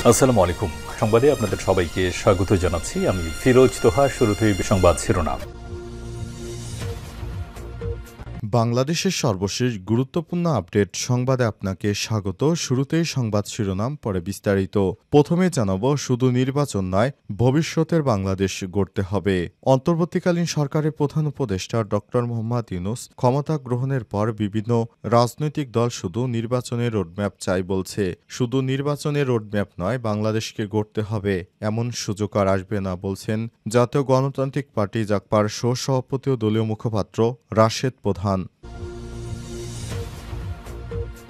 আসসালামু আলাইকুম। সংবাদে আপনাদের সবাইকে স্বাগত জানাচ্ছি। আমি ফিরোজ তোহা। শুরুতেই সংবাদ শিরোনাম। বাংলাদেশের সর্বশেষ গুরুত্বপূর্ণ আপডেট সংবাদে আপনাকে স্বাগত। শুরুতেই সংবাদ শিরোনাম, পরে বিস্তারিত। প্রথমে জানাবো, শুধু নির্বাচন নয়, ভবিষ্যতের বাংলাদেশ গড়তে হবে। অন্তর্বর্তীকালীন সরকারের প্রধান উপদেষ্টা ড. মোহাম্মদ ইউনূস ক্ষমতা গ্রহণের পর বিভিন্ন রাজনৈতিক দল শুধু নির্বাচনের রোডম্যাপ চাই বলছে। শুধু নির্বাচনের রোডম্যাপ নয়, বাংলাদেশকে গড়তে হবে, এমন সুযোগ আর আসবে না বলছেন জাতীয় গণতান্ত্রিক পার্টি জাগপার সহ-সভাপতি ও দলীয় মুখপাত্র রাশেদ প্রধান।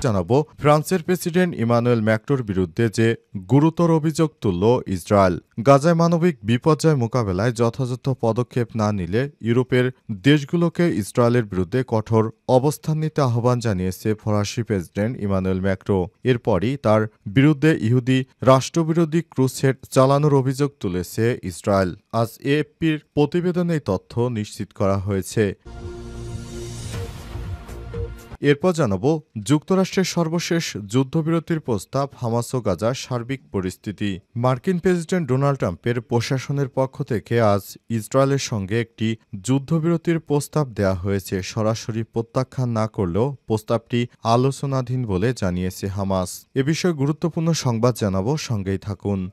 জানাবো, ফ্রান্সের প্রেসিডেন্ট ইমানুয়েল ম্যাক্রোর বিরুদ্ধে যে গুরুতর অভিযোগ তুলল ইসরায়েল। গাজায় মানবিক বিপর্যয় মোকাবেলায় যথাযথ পদক্ষেপ না নিলে ইউরোপের দেশগুলোকে ইসরায়েলের বিরুদ্ধে কঠোর অবস্থান নিতে আহ্বান জানিয়েছে ফরাসি প্রেসিডেন্ট ইমানুয়েল ম্যাক্রো। এরপরই তার বিরুদ্ধে ইহুদি রাষ্ট্রবিরোধী ক্রুসেড চালানোর অভিযোগ তুলেছে ইসরায়েল। আজ এএফপির প্রতিবেদনে এই তথ্য নিশ্চিত করা হয়েছে। এরপর জানাবো, যুক্তরাষ্ট্রের সর্বশেষ যুদ্ধবিরতির প্রস্তাব, হামাস ও গাজার সার্বিক পরিস্থিতি। মার্কিন প্রেসিডেন্ট ডোনাল্ড ট্রাম্পের প্রশাসনের পক্ষ থেকে আজ ইসরায়েলের সঙ্গে একটি যুদ্ধবিরতির প্রস্তাব দেওয়া হয়েছে। সরাসরি প্রত্যাখ্যান না করলেও প্রস্তাবটি আলোচনাধীন বলে জানিয়েছে হামাস। এ বিষয়ে গুরুত্বপূর্ণ সংবাদ জানাবো, সঙ্গেই থাকুন।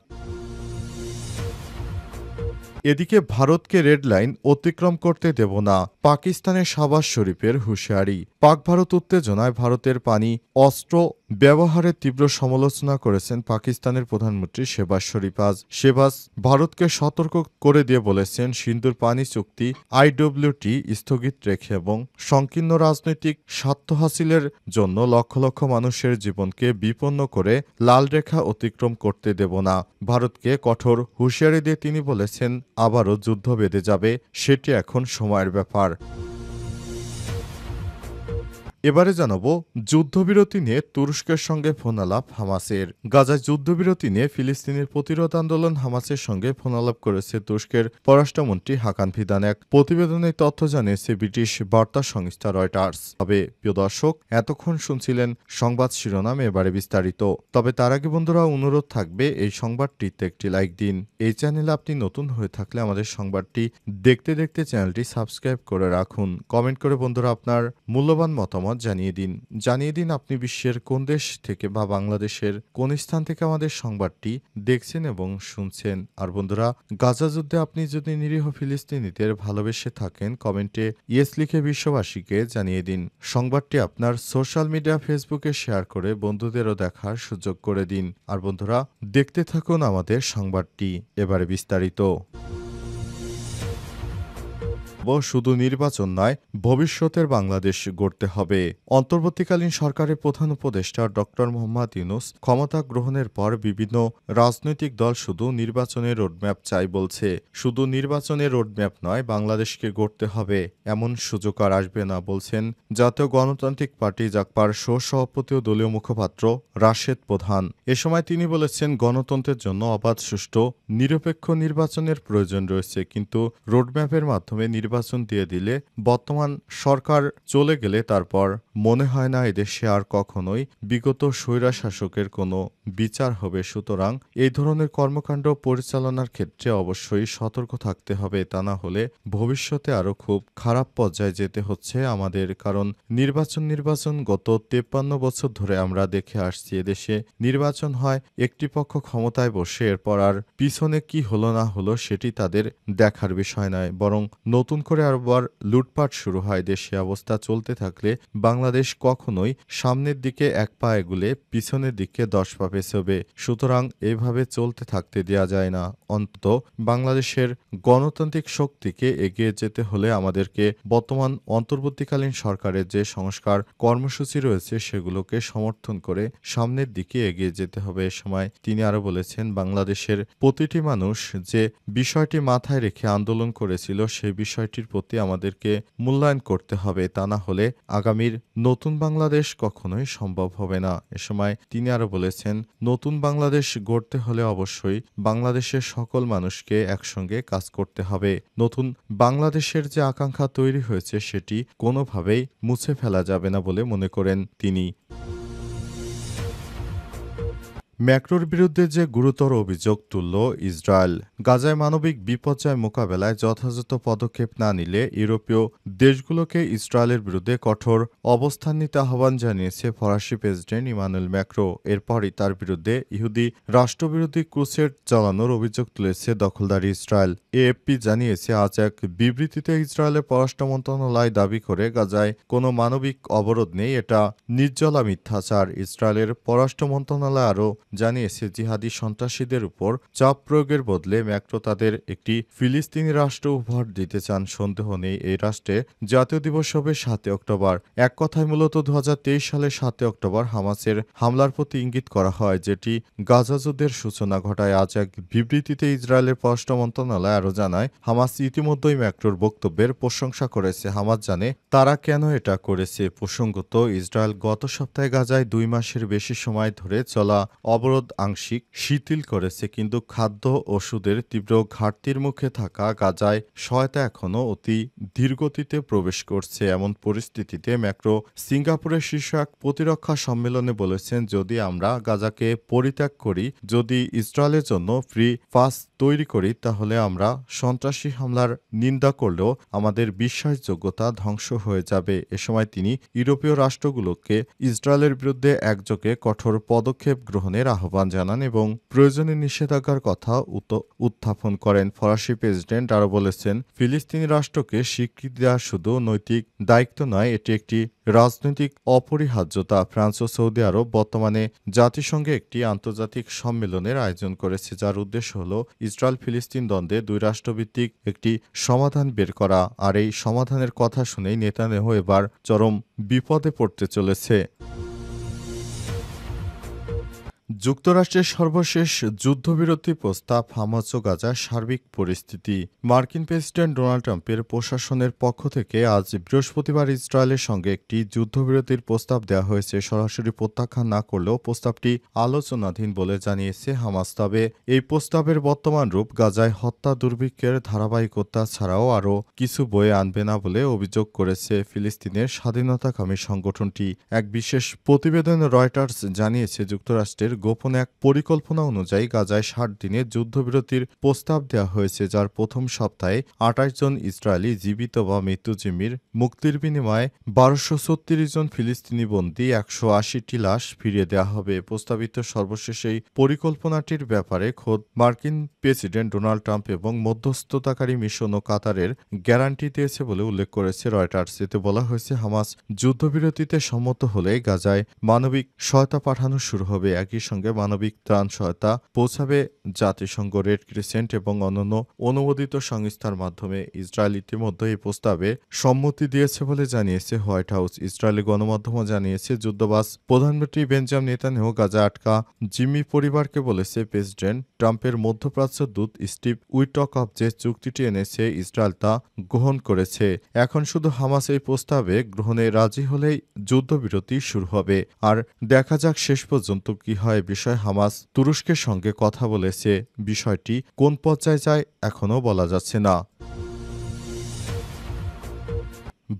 এদিকে ভারতকে রেড লাইন অতিক্রম করতে দেব না, পাকিস্তানের শাহবাজ শরীফের হুঁশিয়ারি। পাক ভারত উত্তেজনায় ভারতের পানি অস্ত্র ব্যবহারের তীব্র সমালোচনা করেছেন পাকিস্তানের প্রধানমন্ত্রী শেহবাজ শরীফ। আজ শেহবাজ ভারতকে সতর্ক করে দিয়ে বলেছেন, সিন্ধুর পানি চুক্তি আইডব্লিউটি স্থগিত রেখে এবং সংকীর্ণ রাজনৈতিক স্বার্থ হাসিলের জন্য লক্ষ লক্ষ মানুষের জীবনকে বিপন্ন করে লাল রেখা অতিক্রম করতে দেব না। ভারতকে কঠোর হুঁশিয়ারি দিয়ে তিনি বলেছেন, আবারও যুদ্ধ বেঁধে যাবে, সেটি এখন সময়ের ব্যাপার। এবারে জানাবো, যুদ্ধবিরতি নিয়ে তুরস্কের সঙ্গে ফোনালাপ হামাসের। গাজায় যুদ্ধবিরতি নিয়ে ফিলিস্তিনের প্রতিরোধ আন্দোলন হামাসের সঙ্গে ফোনালাপ করেছে তুরস্কের পররাষ্ট্রমন্ত্রী হাকান ফিদান। এক প্রতিবেদনে তথ্য জানিয়েছে ব্রিটিশ বার্তা সংস্থা রয়টার্স। তবে প্রিয় দর্শক, এতক্ষণ শুনছিলেন সংবাদ শিরোনাম, এবারে বিস্তারিত। তবে তার আগে বন্ধুরা, অনুরোধ থাকবে এই সংবাদটিতে একটি লাইক দিন। এই চ্যানেলে আপনি নতুন হয়ে থাকলে আমাদের সংবাদটি দেখতে দেখতে চ্যানেলটি সাবস্ক্রাইব করে রাখুন। কমেন্ট করে বন্ধুরা আপনার মূল্যবান মতামত জানিয়ে দিন আপনি বিশ্বের কোন দেশ থেকে বা বাংলাদেশের কোন স্থান থেকে আমাদের সংবাদটি দেখছেন এবং শুনছেন। আর বন্ধুরা, গাজা যুদ্ধে আপনি যদি নিরীহ ফিলিস্তিনিদের ভালোবেসে থাকেন, কমেন্টে ইয়েস লিখে বিশ্ববাসীকে জানিয়ে দিন। সংবাদটি আপনার সোশ্যাল মিডিয়া ফেসবুকে শেয়ার করে বন্ধুদেরও দেখার সুযোগ করে দিন। আর বন্ধুরা, দেখতে থাকুন আমাদের সংবাদটি। এবারে বিস্তারিত। শুধু নির্বাচন নয়, ভবিষ্যতের বাংলাদেশ গড়তে হবে। অন্তর্বর্তীকালীন সরকারের প্রধান উপদেষ্টা ড. মোহাম্মদ ইউনূস ক্ষমতা গ্রহণের পর বিভিন্ন রাজনৈতিক দল শুধু নির্বাচনের রোডম্যাপ চাই বলছে। শুধু নির্বাচনের রোডম্যাপ নয়, বাংলাদেশকে গড়তে হবে, এমন সুযোগ আর আসবে না বলছেন জাতীয় গণতান্ত্রিক পার্টি জাগপার সহ-সভাপতি ও দলীয় মুখপাত্র রাশেদ প্রধান। এ সময় তিনি বলেছেন, গণতন্ত্রের জন্য অবাধ, সুষ্ঠু, নিরপেক্ষ নির্বাচনের প্রয়োজন রয়েছে, কিন্তু রোডম্যাপের মাধ্যমে নির্বাচন দিয়ে দিলে, বর্তমান সরকার চলে গেলে তারপর মনে হয় না এদেশে আর কখনোই বিগত স্বৈরশাসকের কোনো বিচার হবে। সুতরাং এই ধরনের কর্মকাণ্ড পরিচালনার ক্ষেত্রে অবশ্যই সতর্ক থাকতে হবে, তা না হলে ভবিষ্যতে আরও খুব খারাপ পর্যায়ে যেতে হচ্ছে আমাদের। কারণ নির্বাচন গত 53 বছর ধরে আমরা দেখে আসছি। এদেশে নির্বাচন হয়, একটি পক্ষ ক্ষমতায় বসে, এরপর আর পিছনে কি হলো না হলো সেটি তাদের দেখার বিষয় নয়, বরং নতুন করে আবার লুটপাট শুরু হয়। দেশে অবস্থা চলতে থাকলে বাংলাদেশ কখনোই সামনের দিকে এক পা এগুলে পিছনের দিকে 10 পা পেছবে। সুতরাং এভাবে চলতে থাকতে দেওয়া যায় না। অন্তত বাংলাদেশের গণতান্ত্রিক শক্তিকে এগিয়ে যেতে হলে আমাদেরকে বর্তমান অন্তর্বর্তীকালীন সরকারের যে সংস্কার কর্মসূচি রয়েছে সেগুলোকে সমর্থন করে সামনের দিকে এগিয়ে যেতে হবে। এ সময় তিনি আরও বলেছেন, বাংলাদেশের প্রতিটি মানুষ যে বিষয়টি মাথায় রেখে আন্দোলন করেছিল, সেই বিষয়টির প্রতি আমাদেরকে মূল্যায়ন করতে হবে, তা না হলে আগামীর নতুন বাংলাদেশ কখনোই সম্ভব হবে না। এ সময় তিনি আরও বলেছেন, নতুন বাংলাদেশ গড়তে হলে অবশ্যই বাংলাদেশের সকল মানুষকে একসঙ্গে কাজ করতে হবে। নতুন বাংলাদেশের যে আকাঙ্ক্ষা তৈরি হয়েছে সেটি কোনোভাবেই মুছে ফেলা যাবে না বলে মনে করেন তিনি। ম্যাক্রোর বিরুদ্ধে যে গুরুতর অভিযোগ তুলল ইসরায়েল। গাজায় মানবিক বিপর্যয় মোকাবেলায় যথাযথ পদক্ষেপ না নিলে ইউরোপীয় দেশগুলোকে ইসরায়েলের বিরুদ্ধে কঠোর অবস্থান নিতে আহ্বান জানিয়েছে ফরাসি প্রেসিডেন্ট ইমানুয়েল ম্যাক্রো। এরপরই তার বিরুদ্ধে ইহুদি রাষ্ট্রবিরোধী ক্রুসেড চালানোর অভিযোগ তুলেছে দখলদারি ইসরায়েল। এএফপি জানিয়েছে, আজ এক বিবৃতিতে ইসরায়েলের পররাষ্ট্র মন্ত্রণালয় দাবি করে গাজায় কোনো মানবিক অবরোধ নেই, এটা নির্জলা মিথ্যাচার। ইসরায়েলের পররাষ্ট্র মন্ত্রণালয় আরও জানিয়েছে, জিহাদি সন্ত্রাসীদের উপর চাপ প্রয়োগের বদলে ম্যাক্রো তাদের একটি ফিলিস্তিনি রাষ্ট্র উপহার দিতে চান। সন্দেহ নেই, এই রাষ্ট্রে জাতীয় দিবস হবে ৭ অক্টোবর। এক কথায় মূলত ২০২৩ সালের ৭ অক্টোবর হামাসের হামলার প্রতি ইঙ্গিত করা হয়, যেটি গাজা যুদ্ধের সূচনা ঘটায়। আজ এক বিবৃতিতে ইসরায়েলের পররাষ্ট্র মন্ত্রণালয় আরও জানায়, হামাস ইতিমধ্যেই ম্যাক্রোর বক্তব্যের প্রশংসা করেছে। হামাস জানে তারা কেন এটা করেছে। প্রসঙ্গত, ইসরায়েল গত সপ্তাহে গাজায় ২ মাসের বেশি সময় ধরে চলা অবরোধ আংশিক শিথিল করেছে, কিন্তু খাদ্য ওষুধের তীব্র ঘাটতির মুখে থাকা গাজায় সহায়তা এখনও অতি ধীরগতিতে প্রবেশ করছে। এমন পরিস্থিতিতে ম্যাক্রো সিঙ্গাপুরের শীর্ষ এক প্রতিরক্ষা সম্মেলনে বলেছেন, যদি আমরা গাজাকে পরিত্যাগ করি, যদি ইসরায়েলের জন্য ফ্রি পাস তৈরি করি, তাহলে আমরা সন্ত্রাসী হামলার নিন্দা করলেও আমাদের বিশ্বাসযোগ্যতা ধ্বংস হয়ে যাবে। এ সময় তিনি ইউরোপীয় রাষ্ট্রগুলোকে ইসরায়েলের বিরুদ্ধে একযোগে কঠোর পদক্ষেপ গ্রহণের আহ্বান জানান এবং প্রয়োজনে নিষেধাজ্ঞার কথা উত্থাপন করেন। ফরাসি প্রেসিডেন্ট আরও বলেছেন, ফিলিস্তিনি রাষ্ট্রকে স্বীকৃতি দেওয়া শুধু নৈতিক দায়িত্ব নয়, এটি একটি রাজনৈতিক অপরিহার্যতা। ফ্রান্স ও সৌদি আরব বর্তমানে জাতিসংঘে একটি আন্তর্জাতিক সম্মেলনের আয়োজন করেছে, যার উদ্দেশ্য হল ইসরায়েল ফিলিস্তিন দ্বন্দ্বে ২ রাষ্ট্রভিত্তিক একটি সমাধান বের করা। আর এই সমাধানের কথা শুনেই নেতানিয়াহু এবার চরম বিপদে পড়তে চলেছে। যুক্তরাষ্ট্রের সর্বশেষ যুদ্ধবিরতি প্রস্তাব, হামাস ও গাজার সার্বিক পরিস্থিতি। মার্কিন প্রেসিডেন্ট ডোনাল্ড ট্রাম্পের প্রশাসনের পক্ষ থেকে আজ বৃহস্পতিবার ইসরায়েলের সঙ্গে একটি যুদ্ধবিরতির প্রস্তাব দেওয়া হয়েছে। সরাসরি প্রত্যাখ্যান না করলেও প্রস্তাবটি আলোচনাধীন বলে জানিয়েছে হামাস। তবে এই প্রস্তাবের বর্তমান রূপ গাজায় হত্যা দুর্ভিক্ষের ধারাবাহিকতা ছাড়াও আরও কিছু বয়ে আনবে না বলে অভিযোগ করেছে ফিলিস্তিনের স্বাধীনতাকামী সংগঠনটি। এক বিশেষ প্রতিবেদনে রয়টার্স জানিয়েছে, যুক্তরাষ্ট্রের গোপন এক পরিকল্পনা অনুযায়ী গাজায় ৬০ দিনের যুদ্ধবিরতির প্রস্তাব দেওয়া হয়েছে, যার প্রথম সপ্তাহে ২৮ জন ইসরায়েলি জীবিত বা মৃত্যুজীবীর মুক্তির বিনিময়ে ১২৩৬ জন ফিলিস্তিনি বন্দী ১৮০টি লাশ ফিরিয়ে দেওয়া হবে। প্রস্তাবিত সর্বশেষ এই পরিকল্পনাটির ব্যাপারে খোদ মার্কিন প্রেসিডেন্ট ডোনাল্ড ট্রাম্প এবং মধ্যস্থতাকারী মিশন ও কাতারের গ্যারান্টি দিয়েছে বলে উল্লেখ করেছে রয়টার্স। এতে বলা হয়েছে, হামাস যুদ্ধবিরতিতে সম্মত হলে গাজায় মানবিক সহায়তা পাঠানো শুরু হবে। একই সঙ্গে মানবিক ত্রাণ সহায়তা পৌঁছাবে জাতিসংঘ, রেড ক্রিসেন্ট এবং অন্যান্য অনুমোদিত সংস্থার মাধ্যমে। ইসরায়েল ইতিমধ্যে এই প্রস্তাবে সম্মতি দিয়েছে বলে জানিয়েছে হোয়াইট হাউস। ইসরায়েলি গণমাধ্যমও জানিয়েছে, যুদ্ধবাজ প্রধানমন্ত্রী বেঞ্জামিন নেতানিয়াহু গাজা আটকা জিম্মি পরিবারকে বলেছে, প্রেসিডেন্ট ট্রাম্পের মধ্যপ্রাচ্য দূত স্টিভ উইটকফ যে চুক্তিটি এনেছে ইসরায়েল তা গ্রহণ করেছে। এখন শুধু হামাস এই প্রস্তাবে গ্রহণে রাজি হলেই যুদ্ধবিরতি শুরু হবে। আর দেখা যাক শেষ পর্যন্ত কি হয়। বিষয়ে হামাস তুরস্কের সঙ্গে কথা বলেছে। বিষয়টি কোন পর্যায়ে যায় এখনও বলা যাচ্ছে না।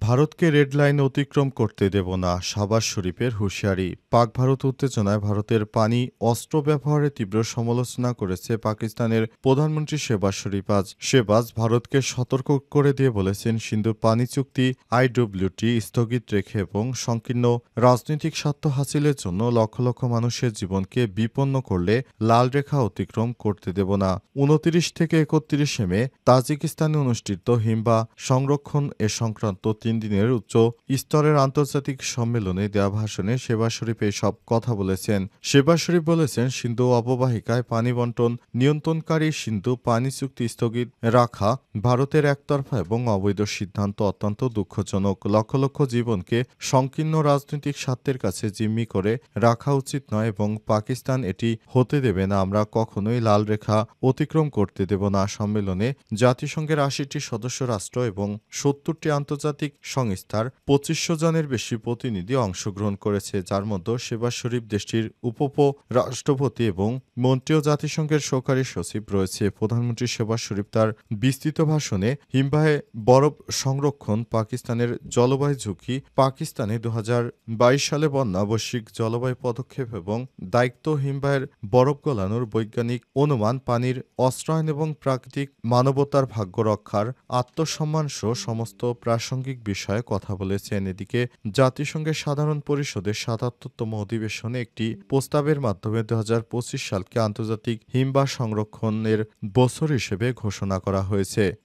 ভারতকে রেড লাইন অতিক্রম করতে দেব না, শাহবাজ শরীফের হুঁশিয়ারি। পাক ভারত উত্তেজনায় ভারতের পানি অস্ত্র ব্যবহারে তীব্র সমালোচনা করেছে পাকিস্তানের প্রধানমন্ত্রী শেহবাজ শরীফ। আজ শেহবাজ ভারতকে সতর্ক করে দিয়ে বলেছেন, সিন্ধু পানি চুক্তি IWT স্থগিত রেখে এবং সংকীর্ণ রাজনৈতিক স্বার্থ হাসিলের জন্য লক্ষ লক্ষ মানুষের জীবনকে বিপন্ন করলে লাল রেখা অতিক্রম করতে দেব না। ২৯ থেকে ৩১ মে তাজিকিস্তানে অনুষ্ঠিত হিমবা সংরক্ষণ এ সংক্রান্ত ৩ দিনের উচ্চ স্তরের আন্তর্জাতিক সম্মেলনে দেওয়া ভাষণে শেহবাজ শরীফ এসব কথা বলেছেন। শেহবাজ শরীফ বলেছেন, সিন্ধু অববাহিকায় পানি বন্টন নিয়ন্ত্রণকারী সিন্ধু পানি চুক্তি স্থগিত রাখা ভারতের একতরফা এবং অবৈধ সিদ্ধান্ত অত্যন্ত দুঃখজনক। লক্ষ লক্ষ জীবনকে সংকীর্ণ রাজনৈতিক স্বার্থের কাছে জিম্মি করে রাখা উচিত নয় এবং পাকিস্তান এটি হতে দেবে না। আমরা কখনোই লাল রেখা অতিক্রম করতে দেব না। সম্মেলনে জাতিসংঘের ৮০টি সদস্য রাষ্ট্র এবং ৭০টি আন্তর্জাতিক আন্তর্জাতিক সংস্থার ২৫০০ জনের বেশি প্রতিনিধি অংশগ্রহণ করেছে, যার মধ্যে শেবাজ শরীফ দেশটির রাষ্ট্রপতি এবং মন্ত্রী ও জাতিসংঘের সহকারী সচিব রয়েছে। প্রধানমন্ত্রী শেবাজ শরীফ তার বিস্তৃত ভাষণে হিমবাহে বরফ সংরক্ষণ, পাকিস্তানের জলবায়ু ঝুঁকি, পাকিস্তানে ২০২২ সালে বন্যা, বৈশ্বিক জলবায়ু পদক্ষেপ এবং দায়িত্ব, হিমবাহের বরফ গলানোর বৈজ্ঞানিক অনুমান, পানির অস্ত্রায়ন এবং প্রাকৃতিক মানবতার ভাগ্য রক্ষার আত্মসম্মান সহ সমস্ত প্রাসঙ্গিক বিষয়ে কথা বলেছেন। এদিকে জাতিসংঘের সাধারণ পরিষদের ৭৭তম অধিবেশনে একটি প্রস্তাবের মাধ্যমে ২০২৫ সালকে আন্তর্জাতিক হিমবাহ সংরক্ষণের বছর হিসেবে ঘোষণা করা হয়েছে।